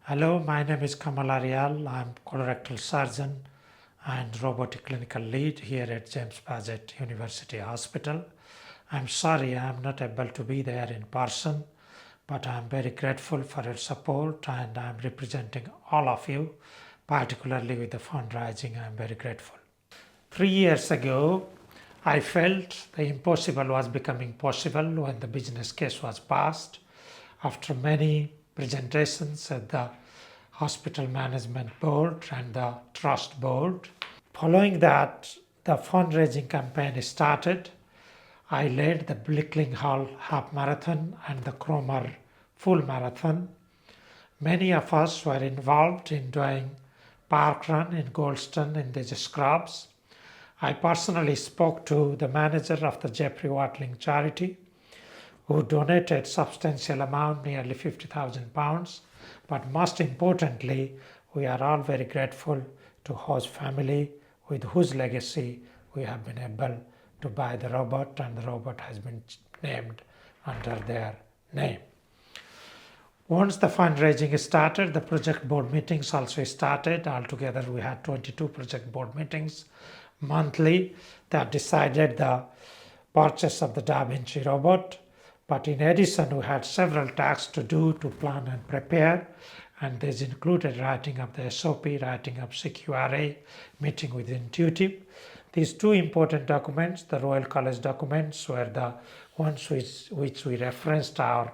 Hello, my name is Kamal Aryal. I'm colorectal surgeon and robotic clinical lead here at James Paget University Hospital. I'm sorry I'm not able to be there in person, but I'm very grateful for your support and I'm representing all of you, particularly with the fundraising. I'm very grateful. 3 years ago, I felt the impossible was becoming possible when the business case was passed. After many presentations at the hospital management board and the trust board. Following that, the fundraising campaign started. I led the Blickling Hall half marathon and the Cromer full marathon. Many of us were involved in doing park run in Goldstone in these scrubs. I personally spoke to the manager of the Jeffrey Watling charity, who donated substantial amount, nearly £50,000. But most importantly, we are all very grateful to Ho's family, with whose legacy we have been able to buy the robot, and the robot has been named under their name. Once the fundraising started, the project board meetings also started. Altogether, we had 22 project board meetings monthly that decided the purchase of the Da Vinci robot. But in addition, we had several tasks to do to plan and prepare, and these included writing up the SOP, writing up CQRA, meeting with Intuitive. These two important documents, the Royal College documents, were the ones which we referenced our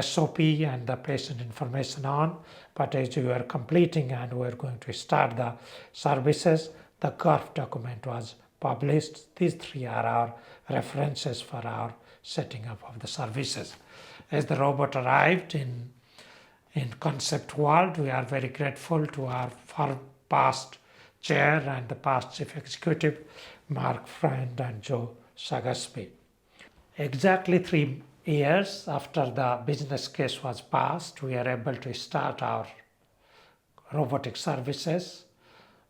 SOP and the patient information on. But as we were completing and we were going to start the services, the GURF document was published. These three are our references for our setting up of the services. As the robot arrived in concept world, we are very grateful to our past chair and the past chief executive, Mark Friend and Joe Sagasby. Exactly 3 years after the business case was passed, we are able to start our robotic services.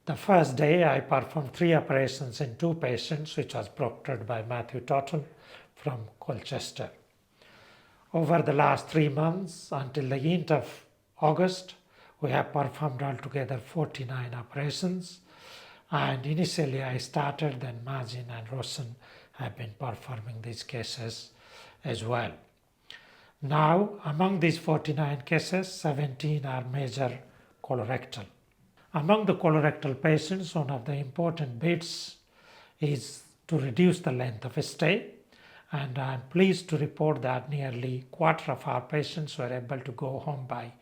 The first day, I performed 3 operations in 2 patients, which was proctored by Matthew Totten from Colchester. Over the last 3 months, until the end of August, we have performed altogether 49 operations. And initially I started, then Majin and Roshan have been performing these cases as well. Now, among these 49 cases, 17 are major colorectal. Among the colorectal patients, one of the important bits is to reduce the length of stay. And I am pleased to report that nearly quarter of our patients were able to go home by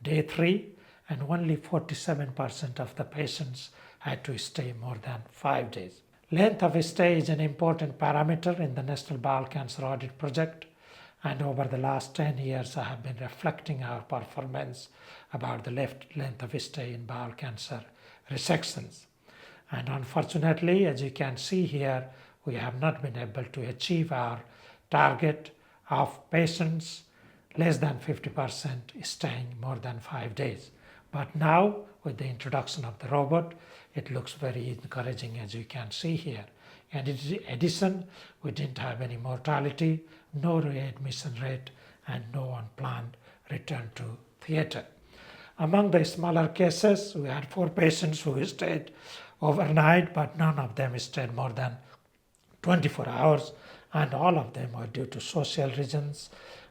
day 3, and only 47% of the patients had to stay more than 5 days. Length of stay is an important parameter in the National Bowel Cancer Audit Project, and over the last 10 years I have been reflecting our performance about the length of stay in bowel cancer resections. And unfortunately, as you can see here, we have not been able to achieve our target of patients less than 50% staying more than 5 days. But now, with the introduction of the robot, it looks very encouraging, as you can see here. And in addition, we didn't have any mortality, no readmission rate, and no unplanned return to theatre. Among the smaller cases, we had 4 patients who stayed overnight, but none of them stayed more than 24 hours, and all of them were due to social reasons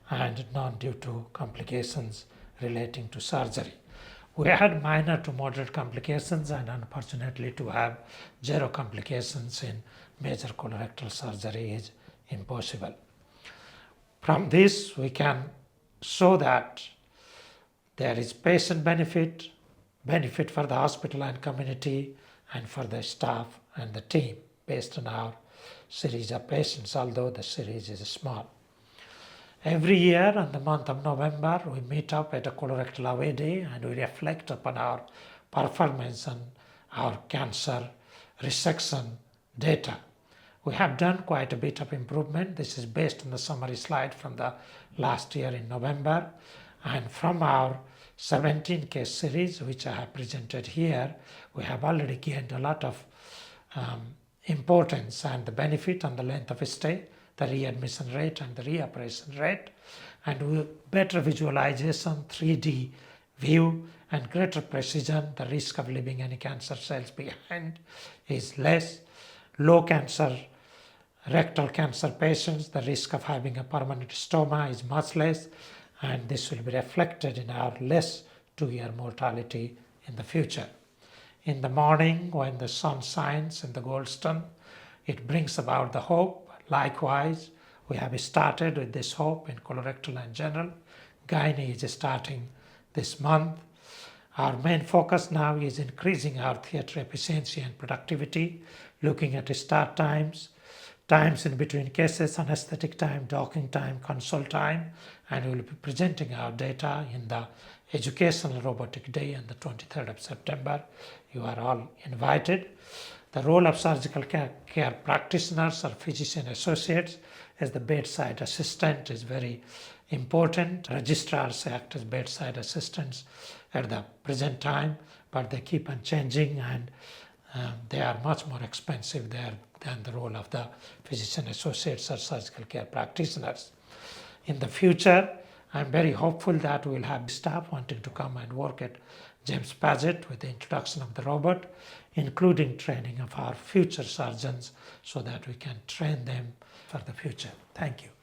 and none due to complications relating to surgery. We had minor to moderate complications, and unfortunately to have 0 complications in major colorectal surgery is impossible. From this, we can show that there is patient benefit for the hospital and community, and for the staff and the team based on our series of patients, although the series is small. Every year in the month of November, we meet up at a colorectal away day and we reflect upon our performance and our cancer resection data. We have done quite a bit of improvement. This is based on the summary slide from the last year in November. And from our 17 case series, which I have presented here, we have already gained a lot of importance and the benefit on the length of stay, the readmission rate and the reoperation rate, and with better visualization, 3D view and greater precision. The risk of leaving any cancer cells behind is less. Low cancer, rectal cancer patients, the risk of having a permanent stoma is much less, and this will be reflected in our less 2-year mortality in the future. In the morning, when the sun shines in the Goldstone, it brings about the hope. Likewise, we have started with this hope in colorectal and general. Gynae is starting this month. Our main focus now is increasing our theatre efficiency and productivity, looking at start times, times in between cases, anesthetic time, docking time, consult time, and we will be presenting our data in the Educational Robotic Day on the 23rd of September. You are all invited. The role of surgical care practitioners or physician associates as the bedside assistant is very important. Registrars act as bedside assistants at the present time, but they keep on changing, and they are much more expensive there than the role of the physician associates or surgical care practitioners. In the future, I'm very hopeful that we'll have staff wanting to come and work at James Paget with the introduction of the robot, including training of our future surgeons so that we can train them for the future. Thank you.